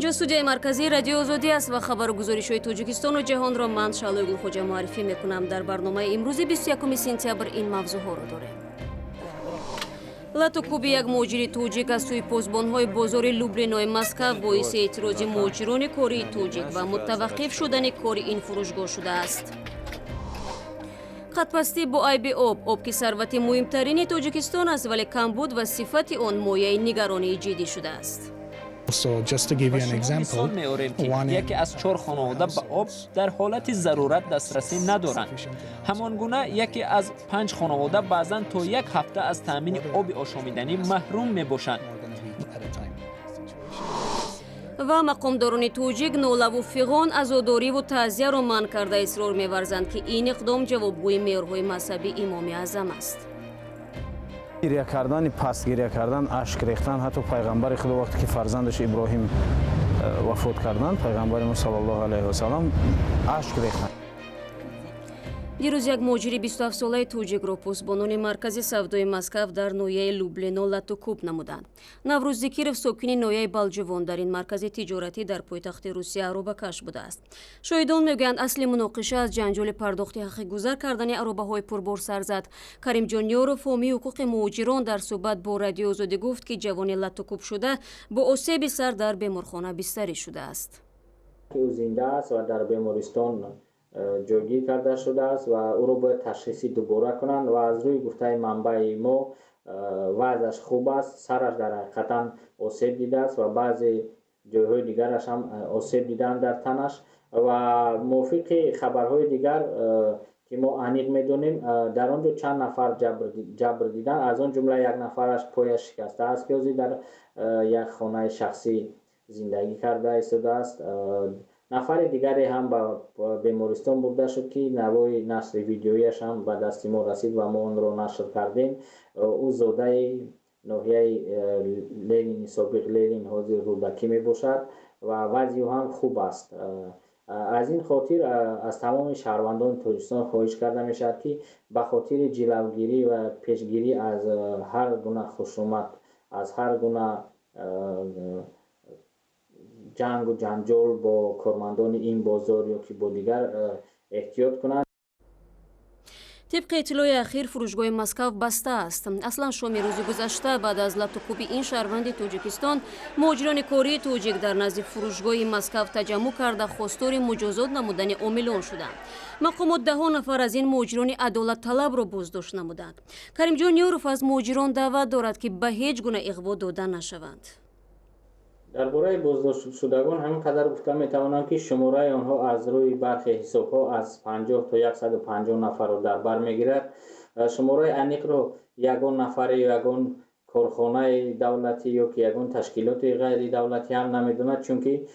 اینجا استودیوی مرکزی رادیو آزادی است و خبرگزاری‌های تاجیکستان و جهان را من شعله خوجا معرفی میکنم. در برنامه امروز 21 سپتامبر این موضوع‌ها را داریم. لاتوکوبی یک مهاجر توجیک از سوی پاسبان‌های بازار لوبلینای مسکو باعث اعتراض مهاجران کاری توجیک و متوقف شدن کار این فروشگاه شده است. خطپستی با عیب آب که ثروت مهمترین تاجیکستان است ولی کمبود و صفت آن مایه نگرانی جدی شده است. مثال می‌آوریم که یکی از 4 خانواده به آب در حالت ضرورت دسترسی ندارند. همانگونه یکی از 5 خانواده بعضاً تا 1 هفته از تامین آب آشامیدنی محروم می‌باشند. و مقامداران توجیک ناله و فیغان عزاداری و تعزیه را منع کرده اصرار می‌ورزند که این اقدام جوابگوی میارهای مذهبی امام اعظم است. گریه کردن، پس گریه کردن، اشک ریختن، حتی پیغمبر خدا وقتی که فرزندش ابراهیم وفات کردند، پیغمبر ما صلی الله علیه و سلام اشک ریختند. دیروز یک مهاجر 27 ساله توجیک را پاسبانان مرکز سودای مسکو در نویه لوبلینا لاتوکوب نمودند. نوروز زکیرов ساکن نویه بالجوان در این مرکز تجارتی در پایتخت روسیه اروبکش بوده است. شاهدان میگویند اصل مناقشه از جنجال پرداخت حق گذر کردن اروبه‌های پربار سر زد. کریم جانیاروف حامی حقوق مهاجران در صحبت با رادیو آزادی گفت که جوان لاتوکوب شده با آسیب سر در بیمارخانه بستری شده است. او زنده است و در بیمارستان جایگیر کرده شده است و او را باید تشخیصی دوباره کنند و از روی گفته منبع ما وضعش خوب است. سرش در حقیقتا آسیب دیده است و بعضی جایهای دیگرش هم آسیب دیدن در تنش و موافق خبرهای دیگر که ما عمیق میدونیم در آنجا چند نفر جبر دیدن، از آن جمله یک نفرش پایش شکسته است که در یک خانه شخصی زندگی کرده ایستاده است. نفر دیگری هم به بیمارستان برده شد که نوای نشر ویدیویش هم به دست ما رسید و ما آن را نشر کردیم. او زاده ناحیه لنین سابق لنین حاضر رودکی می باشد و وضع هم خوب است. از این خاطر از تمام شهروندان تاجیکستان خواهش کرده می شود که به خاطر جلوگیری و پیشگیری از هر گونه خشونت، از هر گونه جنگ و جنجال با کارمندان این بازار یا که با دیگر احتیاط کنند. طبق اطلاع اخیر فروشگاه مسکو بسته است. اصلا شام روز گذشته بعد از لاتوکوبی این شهروند تاجیکستان مهاجران کاری توجیک در نزد فروشگاه مسکو تجمع کرده خواستار مجازات نمودن عاملان شدند. مقامات 10 نفر از این مهاجران عدالت طلب را بازداشت نمودند. کریم جانیاروف از مهاجران دعوت دارد که به هیچ گونه اغوا داده نشوند. درباره بازداشت شدگان همینقدر گفتم میتوانم که شماره آنها از روی برخی حساب‌ها از 50 تا 150 نفر را در بر میگیرد. شماره انیق را یگان نفر یا یگان کارخانه دولتی یا که یگان تشکیلات غیر دولتی هم نمیدوند، چون که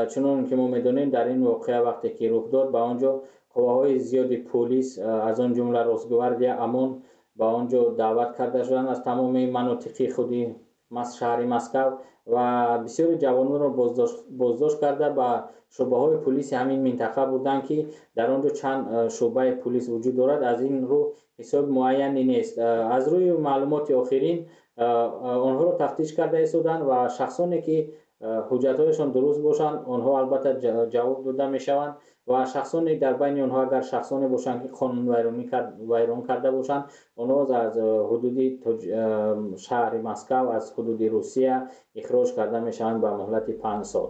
چنان که ما میدونیم در این واقعه وقتی که رخ داد به آنجا قواهای زیادی پلیس از آن جمله رازگواردی امان به آنجا دعوت کرده شدند از تمام مناطق خودی شهر مسکو و بسیاری جوانان را بازداشت کرده به شعبه های پلیس همین منطقه بودند که در آنجا چند شعبه پلیس وجود دارد. از این رو حساب معینی نیست. از روی معلومات آخرین آنها را تفتیش کرده ایستادند و شخصانی که حجت‌هایشان درست باشند آنها البته جواب داده میشوند و شخصانی در بین آنها اگر شخصانی باشند که قانون ویران کرده باشند آنها از حدود شهر مسکو از حدود روسیه اخراج کرده میشوند به مهلت 5 سال.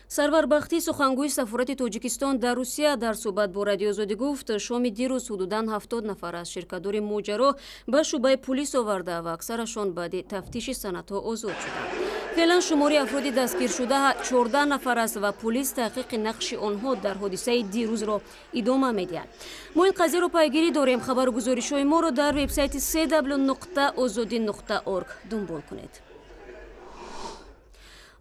سرور بختی سخنگوی سفارت تاجیکستان در روسیه در صحبت با رادیو آزادی گفت شام دیروز حدوداً 70 نفر از شرکت‌دار ماجرا به شعبه پلیس آورده و اکثرشان بعد تفتیش سندها آزاد شدند. فعلا شماری افراد دستگیر شده 14 نفر است و پلیس تحقیق نقش آنها در حادثه دیروز را ادامه می‌دهد. ما این قضیه را پیگیری داریم. خبرگزاری‌های ما را در وبسایت www.azadi.org دنبال کنید.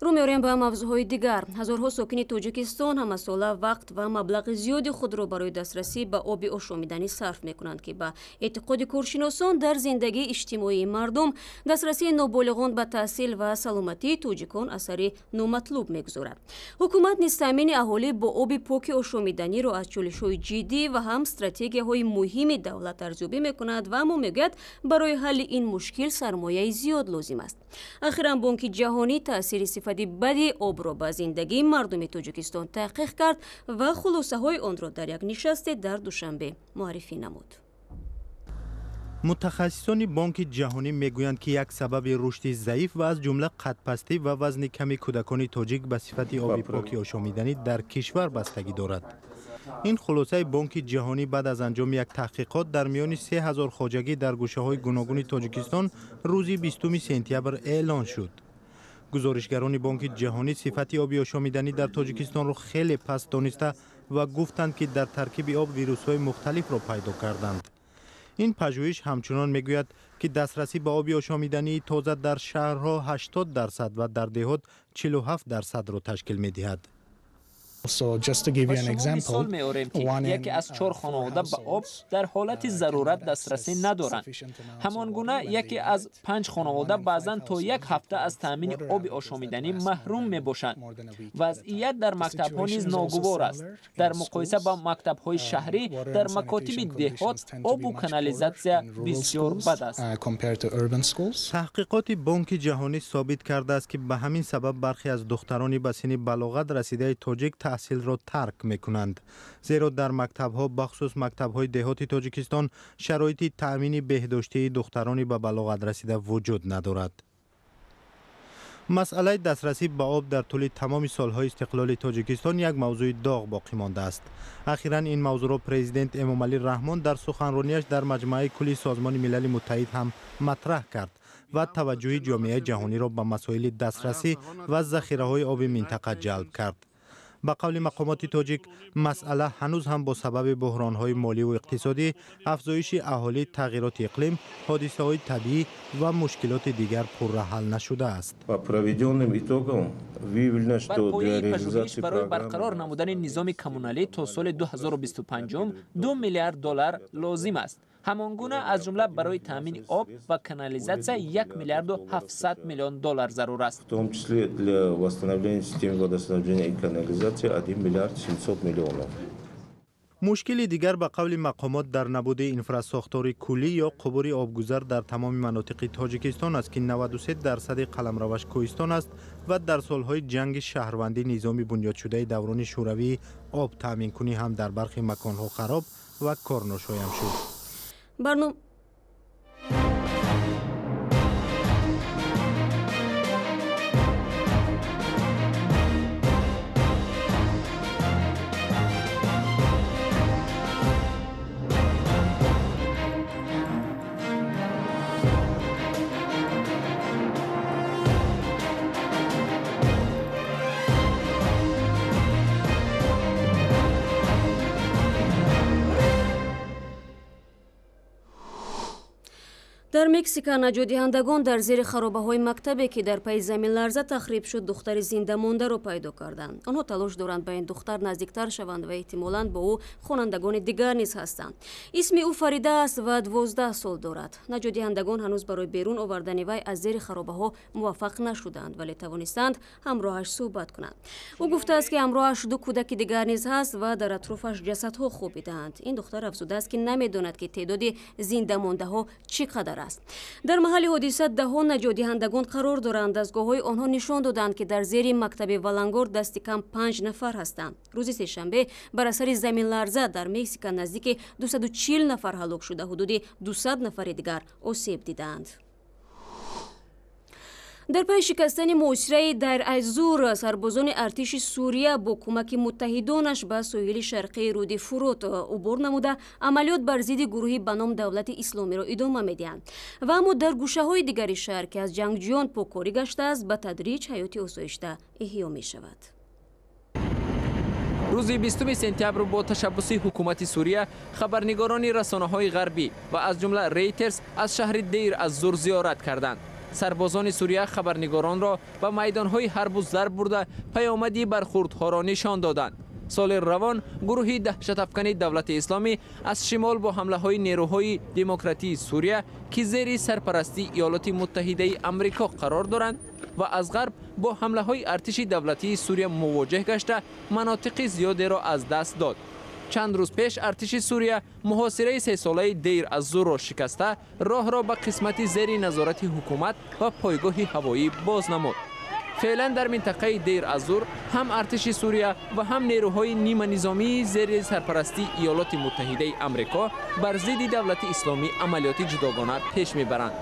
رو میاریم به موضوعهای دیگر. هزارها ساکن تاجیکستان همه ساله وقت و مبلغ زیادی خود را برای دسترسی به آب آشامیدنی صرف میکنند که به اعتقاد کارشناسان در زندگی اجتماعی مردم دسترسی نابالغان به تحصیل و سلامتی تاجیکان اثری نامطلوب میگذارد. حکومت نیز تامین اهالی با آب پاک آشامیدنی را از چالش‌های جدی و هم استراتژی‌های مهم دولت ارزیابی میکند و اما میگوید برای حل این مشکل سرمایه زیاد لازم است. اخیراً بانک جهانی تاثیر صفر کیفیت بدی آب را به زندگی مردم تاجیکستان تحقیق کرد و خلاصه های آن را در یک نشست در دوشنبه معرفی نمود. متخصصان بانک جهانی میگویند که یک سبب رشد ضعیف و از جمله قدپستی و وزن کمی کودکان تاجیک به صفت آب پاک آشامیدنی در کشور بستگی دارد. این خلاصه بانک جهانی بعد از انجام یک تحقیقات در میان 3000 خواجگی در گوشه‌های گوناگون تاجیکستان روز 20 سپتامبر اعلان شد. گزارشگران بانک جهانی صفت آب آشامیدنی در تاجیکستان را خیلی پست دانسته و گفتند که در ترکیب آب ویروس‌های مختلف را پیدا کردند. این پژوهش همچنان میگوید که دسترسی به آب آشامیدنی تازه در شهرها 80% و در دهات 47% را تشکیل می‌دهد. مثال می‌آوریم که یکی از 4 خانواده به آب در حالت ضرورت دسترسی ندارند. همانگونه یکی از 5 خانواده بعضاً تا یک هفته از تامین آب آشامیدنی محروم می‌باشند. وضعیت در مکتب‌ها نیز ناگوار است. در مقایسه با مکتب‌های شهری، در مکاتب دهات آب و کانالیزاسیا بسیار بد است. تحقیقات بانک جهانی ثابت کرده است که به همین سبب برخی از دختران به سن بلاغت رسیده تاجیک تحصیل را ترک میکنند، زیرا در مکتب‌ها بخصوص مکتب‌های دهاتی تاجیکستان شرایط تأمین بهداشتی دختران به بلاغت رسیده وجود ندارد. مسئله دسترسی به آب در طول تمام سالهای استقلال تاجیکستان یک موضوع داغ باقی مانده است. اخیراً این موضوع را پرزیدنت امامعلی رحمان در سخنرانیش در مجمع کلی سازمان ملل متحد هم مطرح کرد و توجه جامعه جهانی را به مسائل دسترسی و ذخیره‌های آب منطقه جلب کرد. به قول مقامات تاجیک، مسئله هنوز هم با سبب بحران‌های مالی و اقتصادی، افزایش اهالی، تغییرات اقلیم، حادثه‌های طبیعی و مشکلات دیگر پرحل نشده است. برپایی پژوهش برای برقرار نمودن نظام کمونالی تا سال 2025 $2 میلیارد لازم است. همانگونه از جمله برای تامین آب و کانالیزاسیا $1.7 میلیارد ضرور است. مشکل دیگر به قول مقامات در نبود انفراستراکچور کلی یا قبور آبگذر در تمام مناطق تاجیکستان است که 93% قلمروش کوهستان است و در سالهای جنگ شهروندی نظام بنیاد شده دوران شوروی آب تامین کنی هم در برخی مکانها خراب و کارناشایم شد. در مکزیک نجات‌دهندگان در زیر خرابه‌های مکتبی که در پای زمین لرزه تخریب شد دختر زنده مانده را پیدا کردند. آنها تلاش دارند به این دختر نزدیکتر شوند و احتمالاً با او خوانندگان دیگر نیز هستند. اسم او فریده است و 12 سال دارد. نجات‌دهندگان هنوز برای بیرون آوردن وی از زیر خرابه‌ها موفق نشدند ولی توانستند همراهش صحبت کنند. او گفته است که همراهش 2 کودک دیگر نیز هست و در اطرافش جسدها خوابیده‌اند. این دختر افزوده است که نمی‌داند که تعداد زنده مانده‌ها چقدر است. در محل حادثه دهان نجات‌دهندگان قرار دارند. دستگاه‌های آنها نشان دادند که در زیر مکتب ولنگور دست کم 5 نفر هستند. روز سه‌شنبه بر اثر زمین لرزه در مکزیک نزدیک 240 نفر هلاک شده، حدود 200 نفر دیگر آسیب دیدند. در پی شکستن محاصره در ازور سربازان ارتش سوریه با کمک متحدانش به ساحل شرقی رود فرات عبور نموده عملیات بر ضد گروهی به نام دولت اسلامی را ادامه می‌دهند و اما در گوشه‌های دیگر شهر که از جنگجویان پاکاری گشته است به تدریج حیات آسایشته احیا می‌شود. روز 20 سپتامبر با تشبث حکومت سوریه خبرنگاران رسانه‌های غربی و از جمله ریترز از شهر دیر از-زور زیارت کردند. سربازان سوریه خبرنگاران را به میدان‌های حرب و ضرب برده پیامدی برخوردها را نشان دادند. سال روان گروهی دهشت‌افکن دولت اسلامی از شمال با حمله‌های نیروهای دموکراتی سوریه که زیر سرپرستی ایالات متحده آمریکا قرار دارند و از غرب با حمله‌های ارتش دولتی سوریه مواجه گشته مناطق زیادی را از دست داد. چند روز پیش ارتش سوریه محاصره 3 ساله دیر از-زور را شکسته راه را به قسمت زیر نظارت حکومت و پایگاه هوایی باز نمود. فعلا در منطقه دیر از-زور هم ارتش سوریه و هم نیروهای نیمه نظامی زیر سرپرستی ایالات متحده آمریکا بر ضد دولت اسلامی عملیات جداگانه پیش میبرند.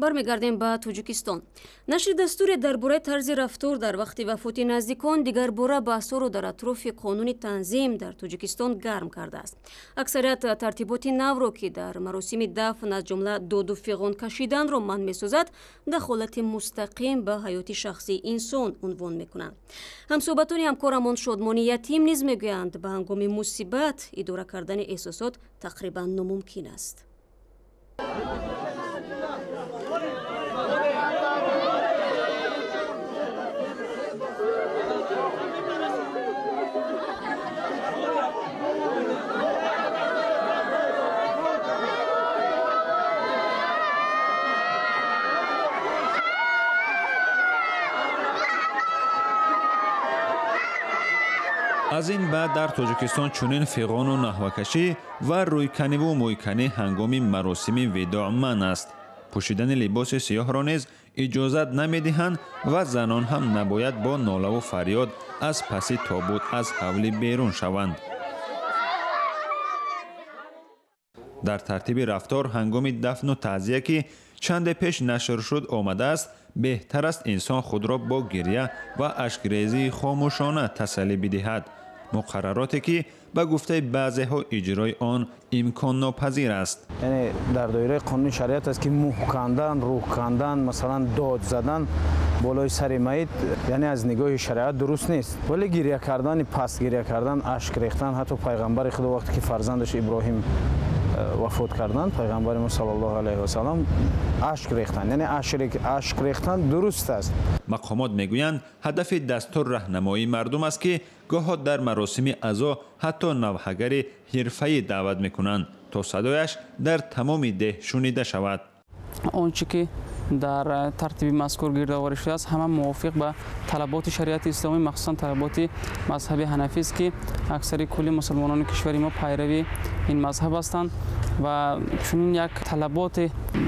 бармегардем ба Тоҷикистон. Нашри дастуре дар бораи тарзи рафтор дар вақти вафоти наздикон дигар бора баҳсҳоро дар атрофи қонуни танзим дар Тоҷикистон гарм кардааст. Аксарият тартиботи навро ки дар маросими дафн аз ҷумла доду фиғон кашиданро манъ месозад, дахолати мустақим ба ҳаёти шахсии инсон унвон мекунанд. ҳамсоҳбатони ҳамкорамон Шодмони Ятим низ мегӯянд ба ҳангоми мусибат идора кардани эҳсосот тақрибан номумкин аст. از این بعد در تاجیکستان چنین فیغان و نحوکشی و رویکنی و مویکنی هنگام مراسم وداع منع است. پوشیدن لباس سیاه را نیز اجازت نمیدهند و زنان هم نباید با ناله و فریاد از پس تابوت از حولی بیرون شوند. در ترتیب رفتار هنگام دفن و تعزیه که چند پیش نشر شد آمده است، بهتر است انسان خود را با گریه و اشک‌ریزی خاموشانه تسلی بدهد. مقرراتی که به گفته بعضی ها اجرای آن امکان ناپذیر است. یعنی در دایره قانون شریعت است که موح کندن، روح کندن، مثلا داد زدن بالای سر میت، یعنی از نگاه شریعت درست نیست. ولی گریه کردن، پس گریه کردن، اشک ریختن، حتی پیغمبر خدا وقتی که فرزندش ابراهیم وفات کردند، پیغمبر ما صلی الله علیه و سلام اشک ریختن، یعنی اشک ریختن درست است. مقامات میگویند هدف دستور راهنمایی مردم است که گاهی در مراسم عزا حتی نوحه‌گر حرفه‌ای دعوت میکنند تا صدایش در تمام ده شنیده شود. آنچه که در ترتیب مذکور گردآوری شده است همه موافق به طلبات شریعت اسلامی، مخصوصا طلبات مذهب حنفی است که اکثر کل مسلمانان کشور ما پیروی این مذهب هستند و چنین یک طلبات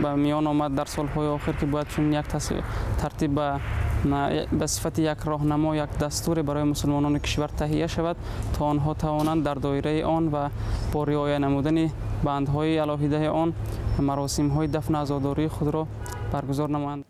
به میان آمد در سالهای آخر که باید چنین یک ترتیب به صفت یک راهنما، یک دستور برای مسلمانان کشور تهیه شود تا آنها توانند در دایره آن و با رعایت نمودن بندهای علاهیده آن مراسم‌های دفن عزاداری خود را برگزار نمایند.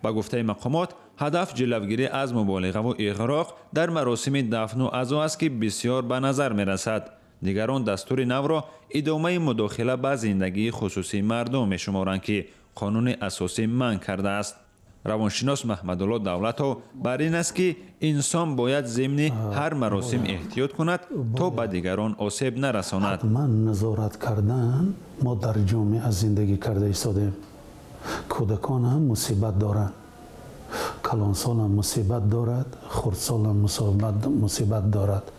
با گفته مقامات هدف جلوگیری از مبالغه و اغراق در مراسم دفن و عزا است که بسیار به نظر می‌رسد. دیگران دستور نو را ادامه مداخله به زندگی خصوصی مردم می‌شمارند که قانون اساسی منع کرده است. روانشناس محمدالله دولت‌ها بر این است که انسان باید ضمن هر مراسم احتیاط کند تا به دیگران آسیب نرساند. حتما نظارت کردن ما در جامعه زندگی کرده ایستادیم. کودکان هم مصیبت دارند، کلانسال هم مصیبت دارد، خردسال هم مصیبت دارد.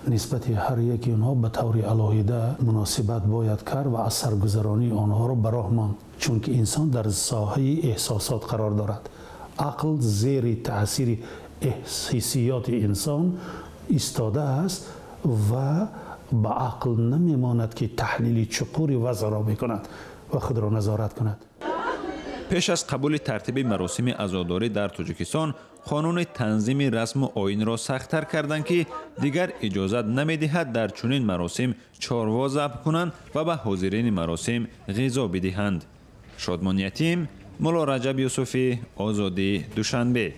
نسبت هر یکی آنها به طور علاهیده مناسبت باید کرد و از سرگذرانی آنها را به راه ماند، چون که انسان در ساحه احساسات قرار دارد. عقل زیر تاثیر حسیات انسان ایستاده است و به عقل نمیماند که تحلیل چقور وضع را بکند و خود را نظارت کند. پیش از قبول ترتیب مراسم عزاداری در تاجیکستان، قانون تنظیم رسم و آیین را سخت‌تر کردند که دیگر اجازت نمی‌دهد در چنین مراسم چاروا ذبح کنند و به حاضرین مراسم غذا بدهند. شادمان یتیم، مولا رجب یوسفی، آزادی، دوشنبه.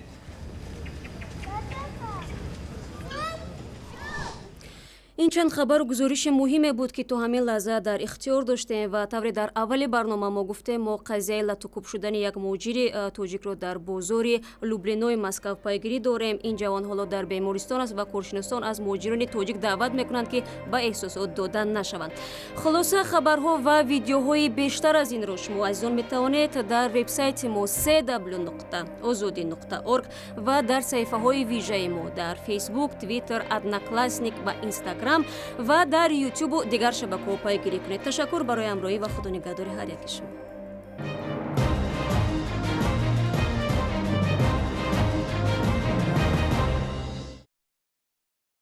این چند خبر و گزارش مهمی بود که تو همین لحظه در اختیار داشتیم و طوری در اول برنامه ما گفتیم ما قضیه لطوکوب شدن یک مهاجر تاجیک رو در بازار لوبلینوی مسکو پیگیری داریم. این جوان حالا در بیمارستان است و کارشناسان از مهاجران تاجیک دعوت میکنند که با احساسات دادن نشوند. خلاصه خبرها و ویدیوهای بیشتر از این رو شما عزیزان میتوانید در وبسایت ما www.azodi.org و در صفحه های ویژه ما در فیسبوک، توییتر، ادناکلاسنیک و اینستاگرام و در یوتیوب و دیگر شبکه‌ها پیگیری کنید. تشکر برای همراهی و خدا نگهدار هر یک شما.